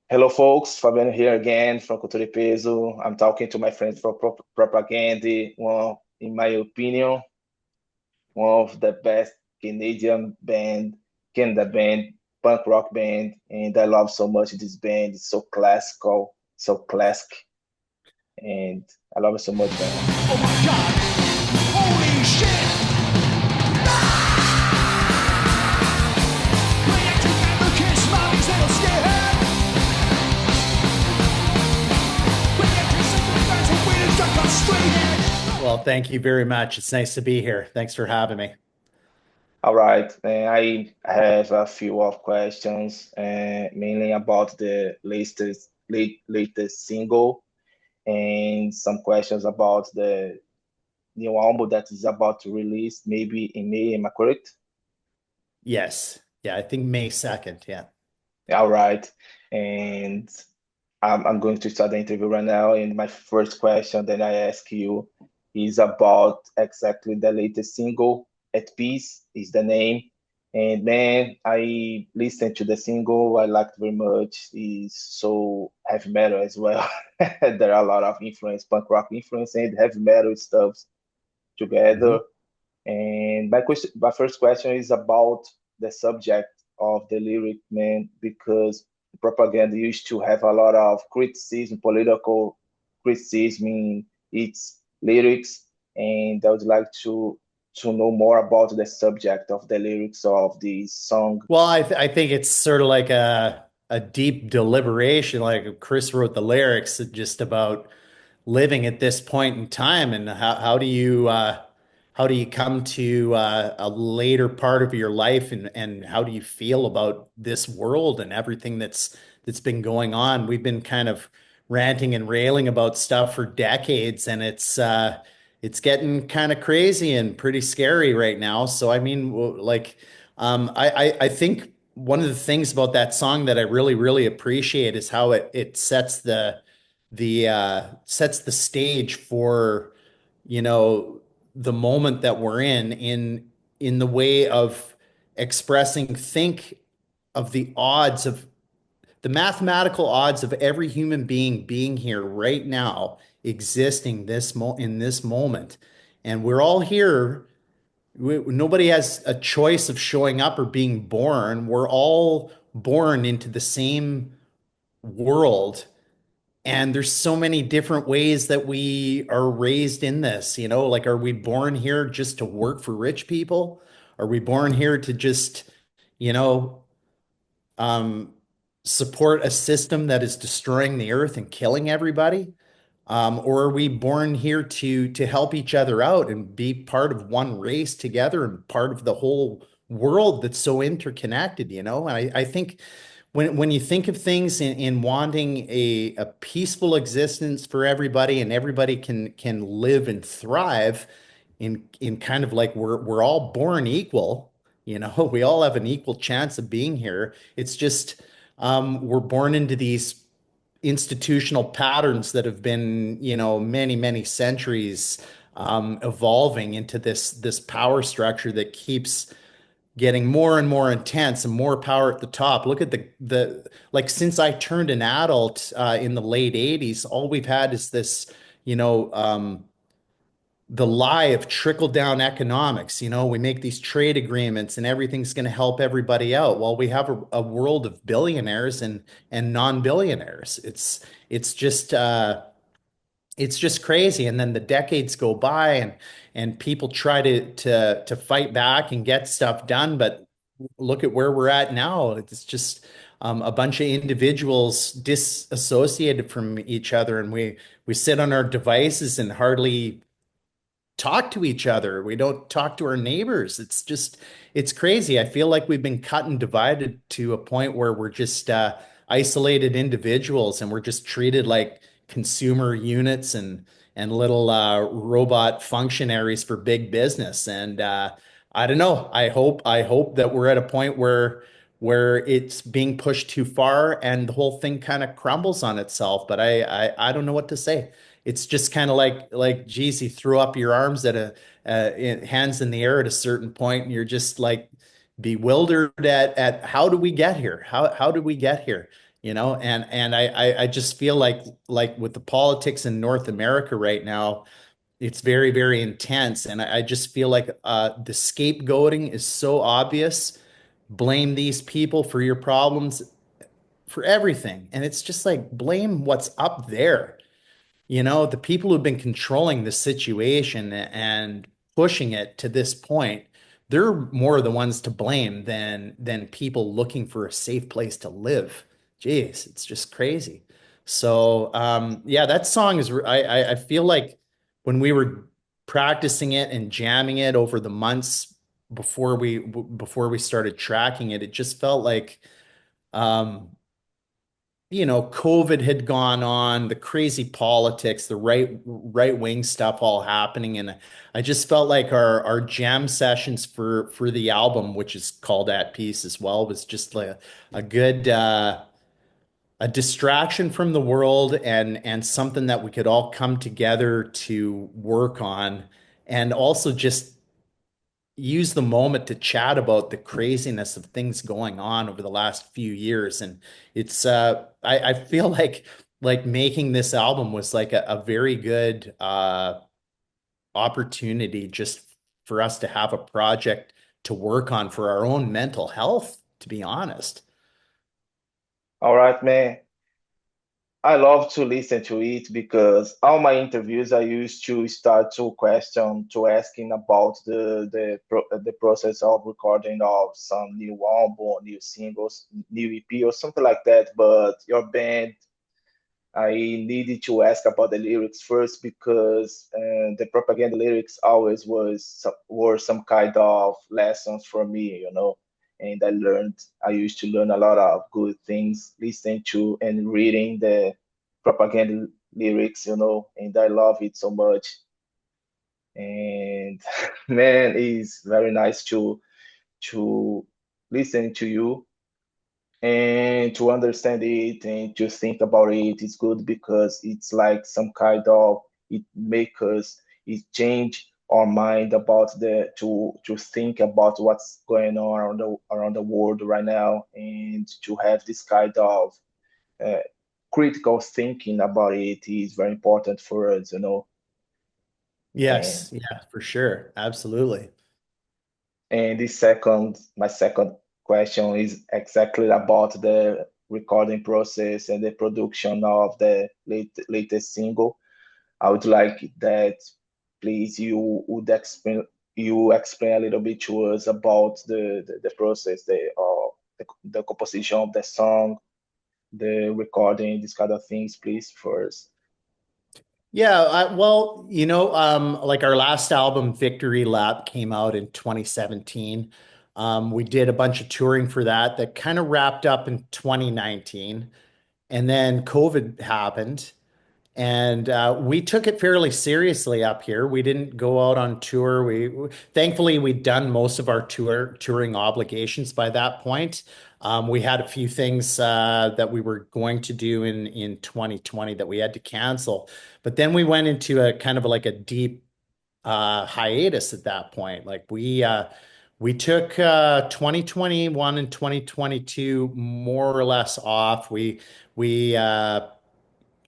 Hello, folks. Fabiano here again from Cultura Peso. I'm talking to my friends from Propagandhi, one, in my opinion, one of the best Canadian band, Canada band, punk rock band, and I love so much this band. It's so classical, so classic, and I love it so much, man. Oh my god! Holy shit! Bring it together, kiss mommy's little skin. Bring it to sympathize and wait and duck us straight in. Well, thank you very much. It's nice to be here. Thanks for having me. All right, and I have a few of questions, mainly about the latest single, and some questions about the new album that is about to release maybe in May. Am I correct? Yes. Yeah, I think May 2nd. Yeah. All right. And I'm going to start the interview right now. And my first question that I ask you is about exactly the latest single, At Peace is the name. And man, I listened to the single. I liked very much. It's so heavy metal as well. There are a lot of influence, punk rock influence and heavy metal stuff Mhm. together. And my first question is about the subject of the lyric, man, because propaganda used to have a lot of criticism, political criticism in its lyrics, and I would like to know more about the subject of the lyrics of this song. Well, I think it's sort of like a deep deliberation. Like Chris wrote the lyrics just about living at this point in time, and how do you come to a later part of your life, and how do you feel about this world and everything that's been going on? We've been kind of ranting and railing about stuff for decades, and it's getting kind of crazy and pretty scary right now. So I mean, like, I think one of the things about that song that I really appreciate is how it sets the sets the stage for, you know, the moment that we're in the way of expressing, think of the odds of the mathematical odds of every human being here right now, existing in this moment. And we're all here. Nobody has a choice of showing up or being born. We're all born into the same world. And there's so many different ways that we are raised in this, like, are we born here just to work for rich people? Are we born here to just, you know, um, support a system that is destroying the earth and killing everybody? Or are we born here to help each other out and be part of one race together and part of the whole world that's so interconnected, And I think when you think of things in wanting a peaceful existence for everybody, and everybody can live and thrive in kind of like we're all born equal, we all have an equal chance of being here. It's just we're born into these institutional patterns that have been, many centuries, evolving into this power structure that keeps getting more and more intense and more power at the top. Look at the like, since I turned an adult in the late 80s, all we've had is this, you know, um, the lie of trickle down economics. We make these trade agreements and everything's going to help everybody out. Well, we have a world of billionaires and non-billionaires. It's just crazy. And then the decades go by, and people try to fight back and get stuff done, but look at where we're at now. It's just a bunch of individuals disassociated from each other, and we sit on our devices and hardly talk to each other. We don't talk to our neighbors. It's crazy. I feel like we've been cut and divided to a point where we're just isolated individuals, and we're just treated like consumer units and little robot functionaries for big business. And I don't know. I hope that we're at a point where it's being pushed too far and the whole thing kind of crumbles on itself. But I don't know what to say. It's just kind of like, geez, you threw up your arms at hands in the air at a certain point, and you're just like bewildered at how do we get here? How did we get here? and I just feel like with the politics in North America right now, it's very, very intense. And I just feel like the scapegoating is so obvious. Blame these people for your problems, for everything. And it's just like blame what's up there. The people who've been controlling the situation and pushing it to this point, they're more the ones to blame than people looking for a safe place to live. Jeez, it's just crazy. So yeah, that song is I feel like when we were practicing it and jamming it over the months before we started tracking it, it just felt like um COVID had gone on, the crazy politics, the right wing stuff all happening, and I just felt like our jam sessions for the album, which is called At Peace as well, was just like a good a distraction from the world and something that we could all come together to work on, and also just use the moment to chat about the craziness of things going on over the last few years. And it's I feel like making this album was like a very good opportunity just for us to have a project to work on for our own mental health, to be honest. All right, man. I love to listen to it because all my interviews I used to start to asking about the process of recording of some new album, new singles, new EP or something like that. But your band, I needed to ask about the lyrics first because the propaganda lyrics always were some kind of lessons for me, and I used to learn a lot of good things listening to and reading the propaganda lyrics, and I love it so much. And man, it's very nice to listen to you and to understand it and to think about it is good because it's like some kind of it make us it change our mind about the to think about what's going on around the world right now and to have this kind of uh, critical thinking about it is very important for us. and Yes, yeah, for sure. Absolutely. And my second question is exactly about the recording process and the production of the latest single. I would like that, please, you explain a little bit to us about the process, the composition of the song, the recording, these kind of things, please, first. Yeah, well, like our last album, Victory Lap, came out in 2017. We did a bunch of touring for that kind of wrapped up in 2019. And then COVID happened. And we took it fairly seriously up here. We didn't go out on tour. Thankfully we'd done most of our touring obligations by that point. We had a few things that we were going to do in 2020 that we had to cancel, but then we went into a kind of like a deep hiatus at that point. Like we took 2021 and 2022 more or less off. We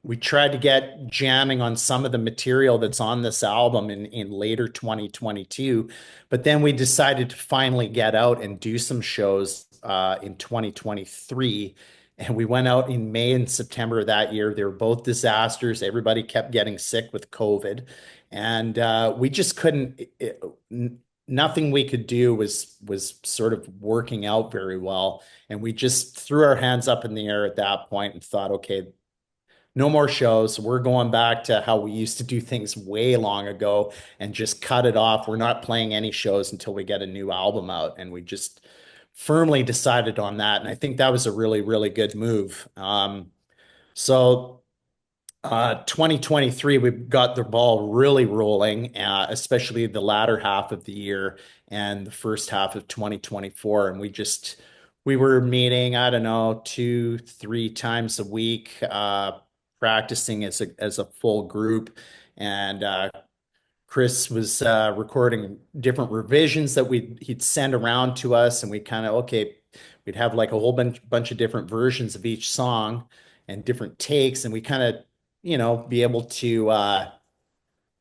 we tried to get jamming on some of the material that's on this album in later 2022, but then we decided to finally get out and do some shows in 2023. And we went out in May and September of that year. They were both disasters. Everybody kept getting sick with COVID. And we just couldn't, nothing we could do was sort of working out very well. And we just threw our hands up in the air at that point and thought, okay, no more shows. We're going back to how we used to do things way long ago and just cut it off. We're not playing any shows until we get a new album out. And we just firmly decided on that. And I think that was a really, really good move. So 2023, we got the ball really rolling, especially the latter half of the year and the first half of 2024. And we were meeting, I don't know, two, three times a week, practicing as a full group. And Chris was recording different revisions that he'd send around to us, and we kind of, okay, we'd have like a whole bunch of different versions of each song and different takes, and we kind of, be able to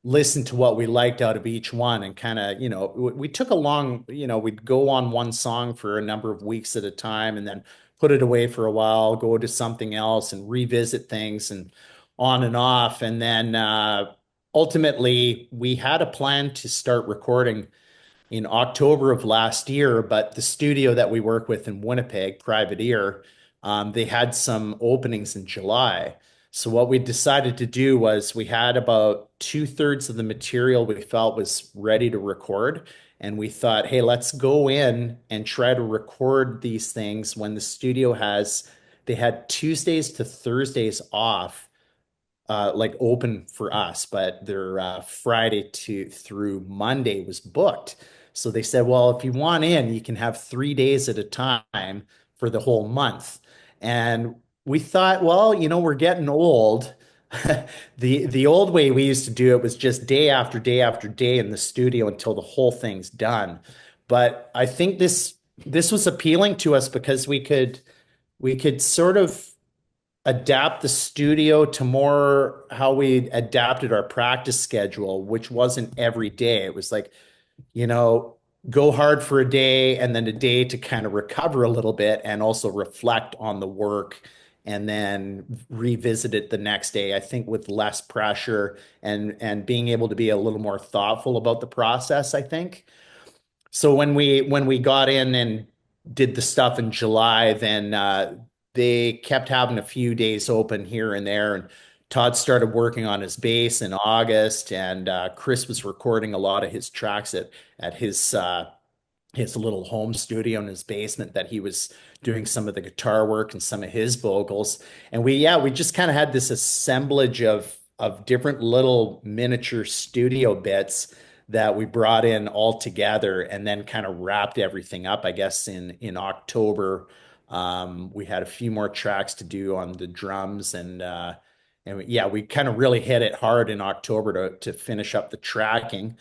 listen to what we liked out of each one and kind of, we took a long, we'd go on one song for a number of weeks at a time and then put it away for a while, go to something else and revisit things and on and off. And then ultimately, we had a plan to start recording in October of last year, but the studio that we work with in Winnipeg, Private Ear, they had some openings in July. So what we decided to do was we had about two-thirds of the material we felt was ready to record. And we thought, hey, let's go in and try to record these things when the studio they had Tuesdays to Thursdays off, like open for us, but their Friday to through Monday was booked. So they said, well, if you want in, you can have 3 days at a time for the whole month. And we thought, well, we're getting old. The old way we used to do it was just day after day after day in the studio until the whole thing's done. But I think this was appealing to us because we could sort of adapt the studio to more how we adapted our practice schedule, which wasn't every day. It was like, you know, go hard for a day and then a day to kind of recover a little bit and also reflect on the work and then revisit it the next day. I think with less pressure and being able to be a little more thoughtful about the process, I think. So when we got in and did the stuff in July, then they kept having a few days open here and there. And Todd started working on his bass in August, and Chris was recording a lot of his tracks at his little home studio in his basement that he was doing some of the guitar work and some of his vocals. And we just kind of had this assemblage of different little miniature studio bits that we brought in all together and then kind of wrapped everything up, I guess, in October. We had a few more tracks to do on the drums and yeah, we kind of really hit it hard in October to finish up the tracking.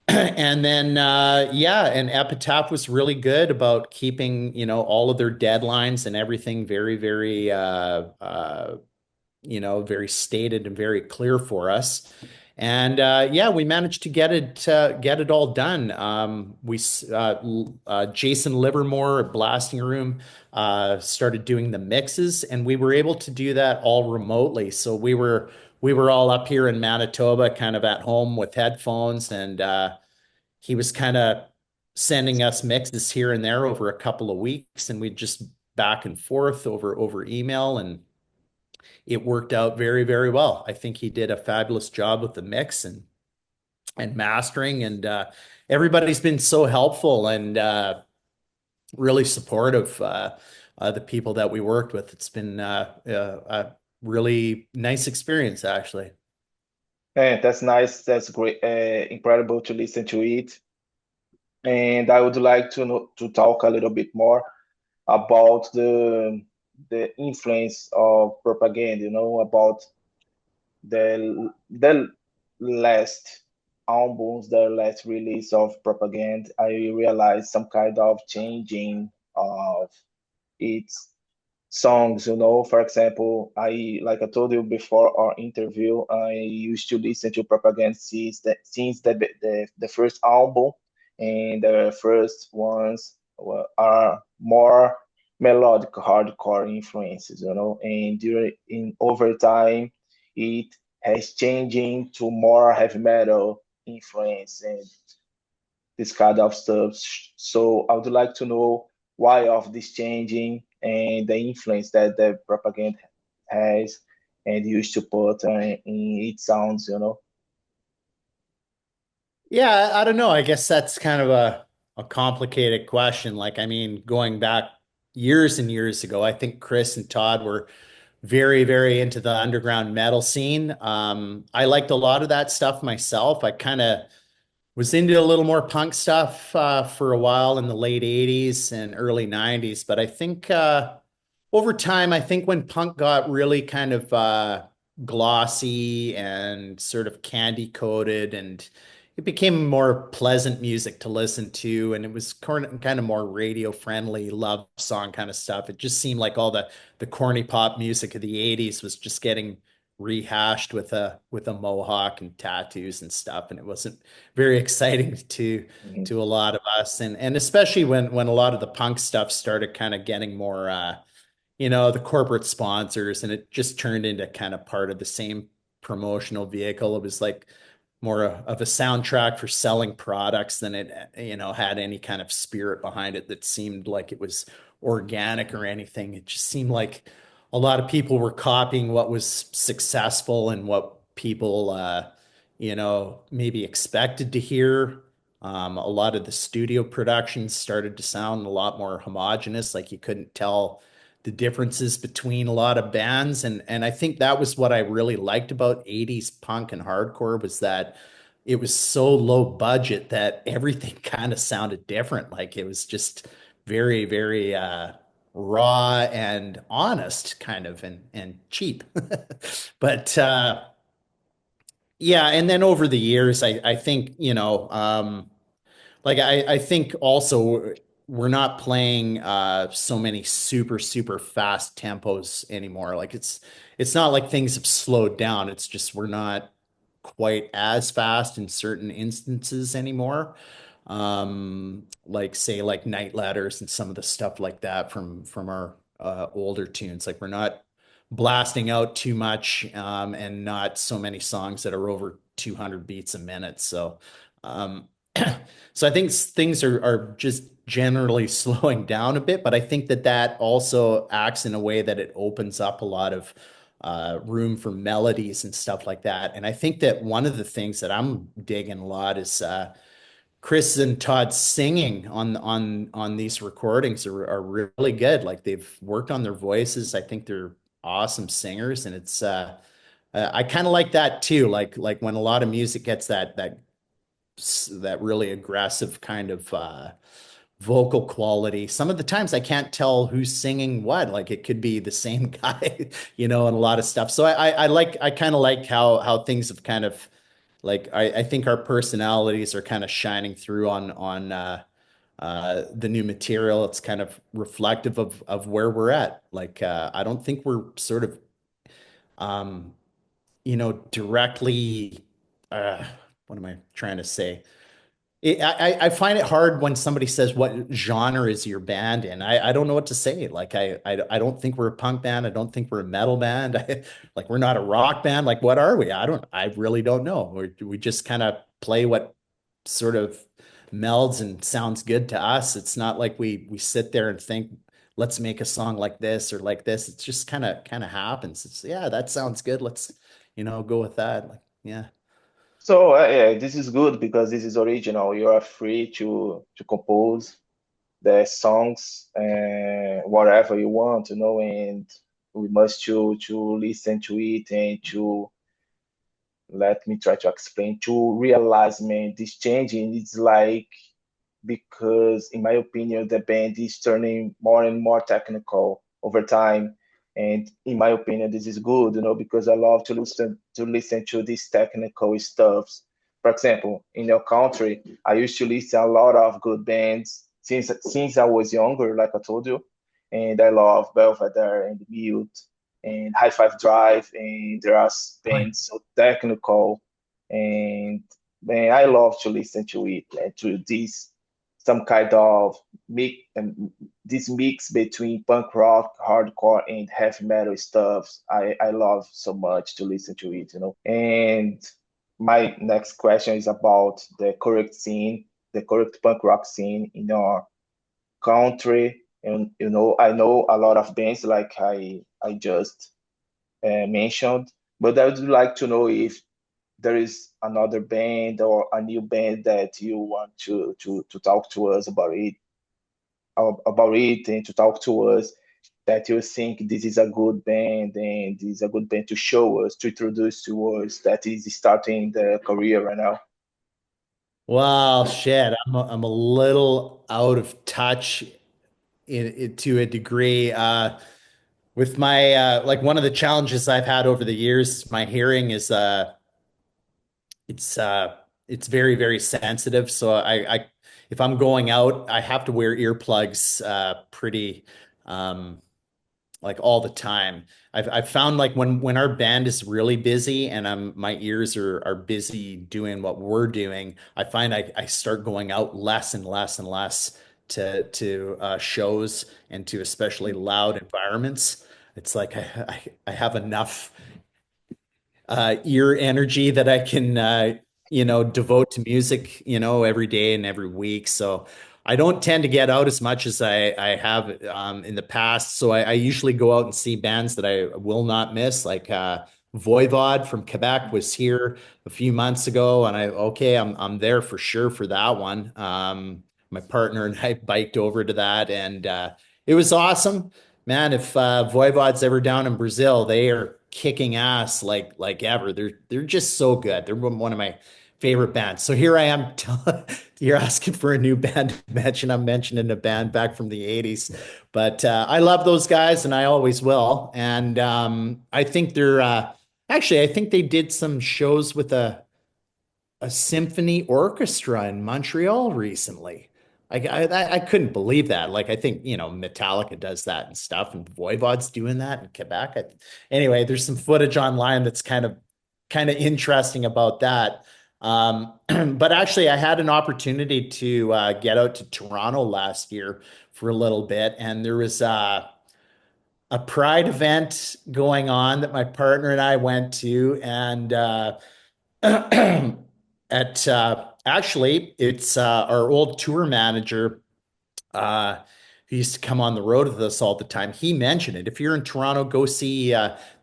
And then yeah, and Epitaph was really good about keeping, all of their deadlines and everything very, very very stated and very clear for us. And yeah, we managed to get it all done. Jason Livermore at Blasting Room started doing the mixes, and we were able to do that all remotely. So we were all up here in Manitoba, kind of at home with headphones, and he was kind of sending us mixes here and there over a couple of weeks, and we just back and forth over email, and it worked out very, very well. I think he did a fabulous job with the mix and mastering, and everybody's been so helpful and really supportive. The people that we worked with, it's been a really nice experience, actually. And that's nice. That's great. Incredible to listen to it. And I would like to talk a little bit more about the influence of propaganda. About the last albums, the last release of propaganda. I realized some kind of changing of its songs. For example, I told you before our interview, I used to listen to propaganda since the first album, and the first ones are more melodic hardcore influences. And in over time it has changing to more heavy metal influence and this kind of stuff. So I would like to know why of this changing and the influence that the propaganda has and used to put in its sounds. Yeah, I don't know. I guess that's kind of a complicated question. Like, I mean, going back years and years ago, I think Chris and Todd were very, very into the underground metal scene. I liked a lot of that stuff myself. I kind of was into a little more punk stuff for a while in the late 80s and early 90s. But I think over time, I think when punk got really kind of glossy and sort of candy coated and it became more pleasant music to listen to, and it was kind of more radio friendly love song kind of stuff. It just seemed like all the corny pop music of the 80s was just getting rehashed with a mohawk and tattoos and stuff, and it wasn't very exciting Mhm. to a lot of us, and especially when a lot of the punk stuff started kind of getting more the corporate sponsors, and it just turned into kind of part of the same promotional vehicle. It was like more of a soundtrack for selling products than it, had any kind of spirit behind it that seemed like it was organic or anything. It just seemed like a lot of people were copying what was successful and what people, maybe expected to hear. A lot of the studio productions started to sound a lot more homogenous, like you couldn't tell the differences between a lot of bands, and I think that was what I really liked about 80s punk and hardcore was that it was so low budget that everything kind of sounded different. Like it was just very, very raw and honest kind of and cheap. But yeah, and then over the years I think, like I think also we're not playing so many super fast tempos anymore. Like it's not like things have slowed down. It's just we're not quite as fast in certain instances anymore. Like say like Night Ladders and some of the stuff like that from our older tunes. Like we're not blasting out too much and not so many songs that are over 200 beats a minute. So um so I think things are just generally slowing down a bit, but I think that that also acts in a way that it opens up a lot of room for melodies and stuff like that. And I think that one of the things that I'm digging a lot is Chris and Todd's singing on these recordings are really good. Like they've worked on their voices. I think they're awesome singers, and it's I kind of like that too. Like when a lot of music gets that really aggressive kind of vocal quality. Some of the times I can't tell who's singing what. Like it could be the same guy, and a lot of stuff. So I kind of like how things have kind of like I think our personalities are kind of shining through on the new material. It's kind of reflective of where we're at. Like I don't think we're sort of um, directly what am I trying to say? I find it hard when somebody says, "What genre is your band in?" I don't know what to say. Like I don't think we're a punk band. I don't think we're a metal band. Like we're not a rock band. Like what are we? I really don't know. We just kind of play what sort of melds and sounds good to us. It's not like we sit there and think, "Let's make a song like this or like this." It's just kind of happens. It's yeah, that sounds good. Let's go with that. Like yeah. So yeah, this is good because this is original. You are free to compose the songs whatever you want, and we must to listen to it and to let me try to explain to realize, man, this changing is like because in my opinion the band is turning more and more technical over time, and in my opinion this is good, because I love to listen to these technical stuffs. For example, in your country I used to listen a lot of good bands since I was younger, like I told you, and I love Belvedere and Mute and High Five Drive, and there are bands so technical, and man, I love to listen to it and to this some kind of mix, this mix between punk rock, hardcore, and heavy metal stuff. I love so much to listen to it. And my next question is about the correct scene, the correct punk rock scene in our country. And I know a lot of bands like I just mentioned, but I would like to know if there is another band or a new band that you want to talk to us about it and to talk to us that you think this is a good band and this is a good band to show us, to introduce to us, that is starting the career right now. Well, shit, I'm a little out of touch to a degree. With my like one of the challenges I've had over the years, my hearing is it's it's very, very sensitive. So if I'm going out, I have to wear earplugs pretty like all the time. I've found like when our band is really busy and my ears are busy doing what we're doing, I find I start going out less and less and less to shows and to especially loud environments. It's like I have enough ear energy that I can, devote to music, every day and every week. So I don't tend to get out as much as I have in the past. So I usually go out and see bands that I will not miss. Like Voivod from Quebec was here a few months ago, and I'm there for sure for that one. My partner and I biked over to that, and it was awesome. Man, if Voivod's ever down in Brazil, they are kicking ass like ever. They're just so good. They're one of my favorite bands. So here I am. You're asking for a new band to mention. I'm mentioning a band back from the 80s, but I love those guys, and I always will. And I think they're actually. I think they did some shows with a symphony orchestra in Montreal recently. I couldn't believe that. Like I think Metallica does that and stuff, and Voivod's doing that in Quebec. Anyway, there's some footage online that's kind of interesting about that. But actually, I had an opportunity to get out to Toronto last year for a little bit, and there was a Pride event going on that my partner and I went to, and at actually it's our old tour manager who used to come on the road with us all the time. He mentioned it. If you're in Toronto, go see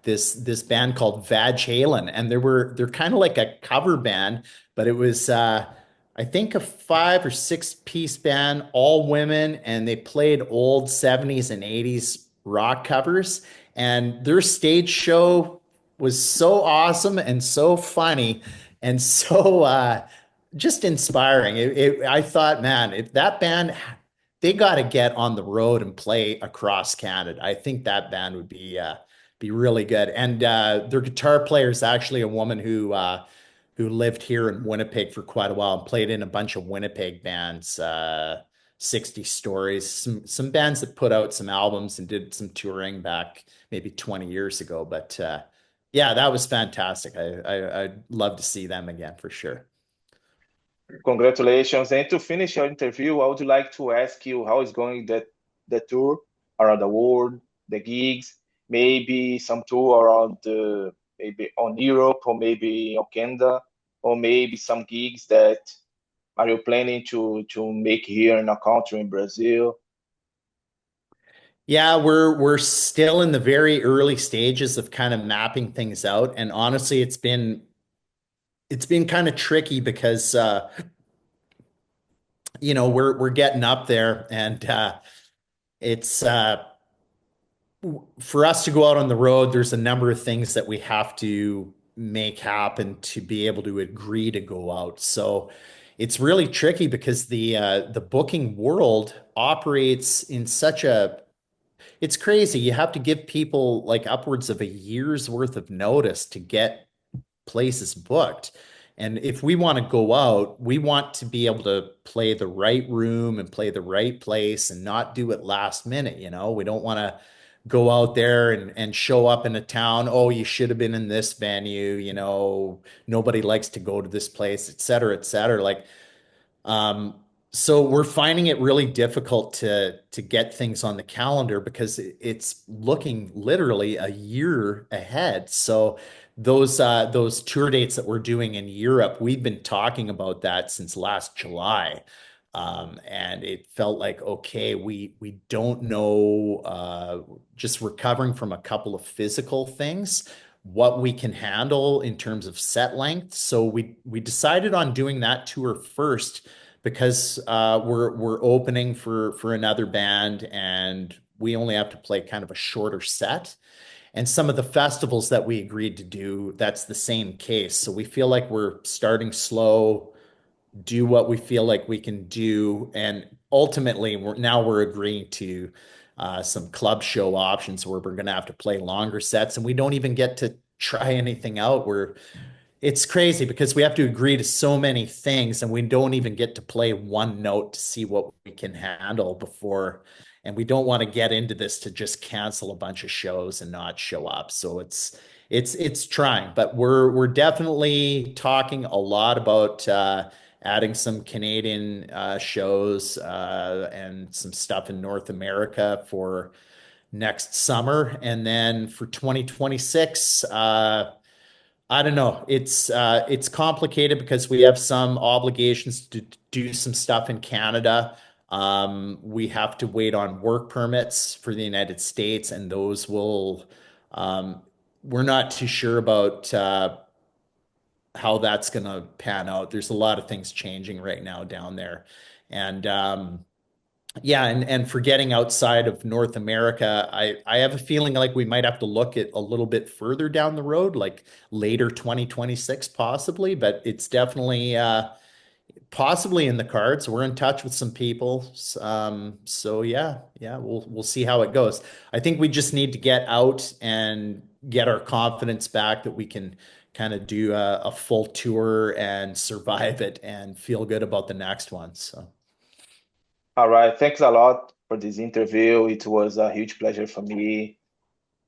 this band called Vag Halen, and they're kind of like a cover band, but it was I think a 5 or 6 piece band, all women, and they played old 70s and 80s rock covers. And their stage show was so awesome and so funny and so just inspiring. I thought, man, if that band, they got to get on the road and play across Canada. I think that band would be really good. And their guitar player is actually a woman who lived here in Winnipeg for quite a while and played in a bunch of Winnipeg bands. 60 Stories, some bands that put out some albums and did some touring back maybe 20 years ago. But yeah, that was fantastic. I'd love to see them again for sure. Congratulations. And to finish your interview, I would like to ask you how is going the tour around the world, the gigs, maybe some tour around maybe on Europe or maybe on Canada, or maybe some gigs that are you planning to make here in a country in Brazil? Yeah, we're still in the very early stages of kind of mapping things out, and honestly, it's been kind of tricky because we're getting up there, and it's for us to go out on the road. There's a number of things that we have to make happen to be able to agree to go out. So it's really tricky because the booking world operates in such a it's crazy. You have to give people like upwards of a year's worth of notice to get places booked. And if we want to go out, we want to be able to play the right room and play the right place and not do it last minute. We don't want to go out there and show up in a town. Oh, you should have been in this venue. Nobody likes to go to this place, et cetera, et cetera. Like, um, so we're finding it really difficult to get things on the calendar because it's looking literally a year ahead. So those tour dates that we're doing in Europe, we've been talking about that since last July. And it felt like, okay, we don't know, just recovering from a couple of physical things, what we can handle in terms of set length. So we decided on doing that tour first because we're opening for another band and we only have to play kind of a shorter set. And some of the festivals that we agreed to do, that's the same case. So we feel like we're starting slow, do what we feel like we can do, and ultimately we're agreeing to some club show options where we're going to have to play longer sets, and we don't even get to try anything out. it's crazy because we have to agree to so many things and we don't even get to play one note to see what we can handle before. And we don't want to get into this to just cancel a bunch of shows and not show up. So it's trying, but we're definitely talking a lot about adding some Canadian shows and some stuff in North America for next summer. And then for 2026, I don't know. It's complicated because we have some obligations to do some stuff in Canada. We have to wait on work permits for the United States, and those will. Um, we're not too sure about how that's going to pan out. There's a lot of things changing right now down there, and yeah, and for getting outside of North America, I have a feeling like we might have to look at a little bit further down the road, like later 2026 possibly, but it's definitely possibly in the cards. We're in touch with some people. So yeah, we'll see how it goes. I think we just need to get out and get our confidence back that we can kind of do a full tour and survive it and feel good about the next one. So. All right, thanks a lot for this interview. It was a huge pleasure for me.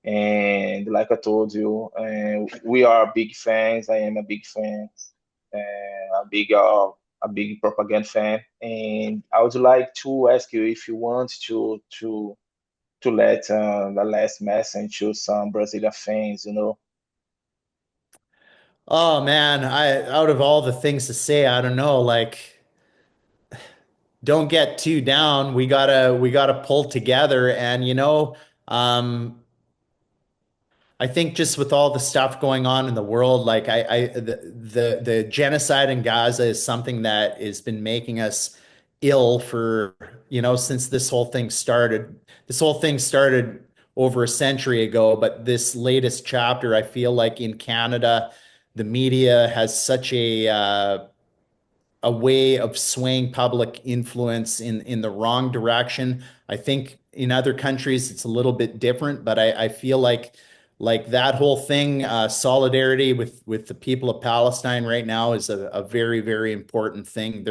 And like I told you, we are big fans. I am a big fan, a big propaganda fan. And I would like to ask you if you want to let the last message to some Brazilian fans. Oh man, I out of all the things to say, I don't know, like don't get too down. We gotta pull together and I think just with all the stuff going on in the world, like the genocide in Gaza is something that has been making us ill for, since this whole thing started. This whole thing started over a century ago, but this latest chapter, I feel like in Canada, the media has such a way of swaying public influence in the wrong direction. I think in other countries it's a little bit different, but I feel like that whole thing, solidarity with the people of Palestine right now is a very, very important thing.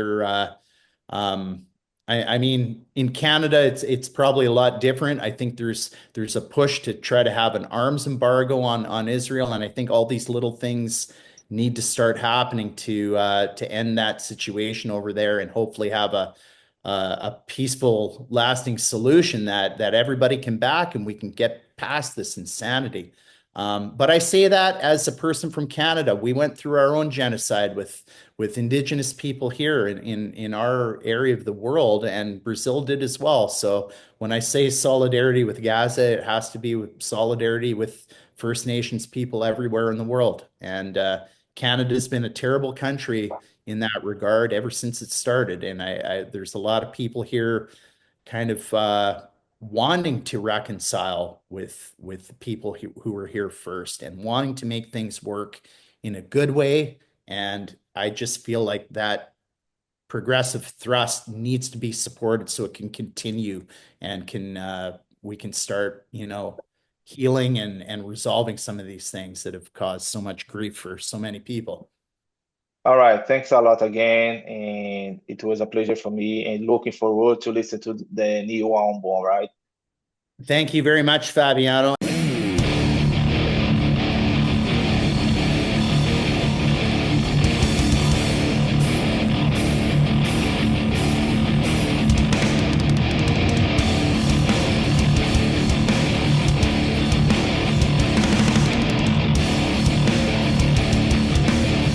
Um, I mean, in Canada, it's probably a lot different. I think there's a push to try to have an arms embargo on Israel, and I think all these little things need to start happening to end that situation over there, and hopefully have a peaceful, lasting solution that everybody can back, and we can get past this insanity. But I say that as a person from Canada. We went through our own genocide with Indigenous people here in our area of the world, and Brazil did as well. So when I say solidarity with Gaza, it has to be with solidarity with First Nations people everywhere in the world. And Canada's been a terrible country in that regard ever since it started. And there's a lot of people here kind of wanting to reconcile with the people who were here first and wanting to make things work in a good way. And I just feel like that progressive thrust needs to be supported so it can continue and can we can start, healing and resolving some of these things that have caused so much grief for so many people. All right, thanks a lot again, and it was a pleasure for me. And looking forward to listen to the new album. All right. Thank you very much, Fabiano.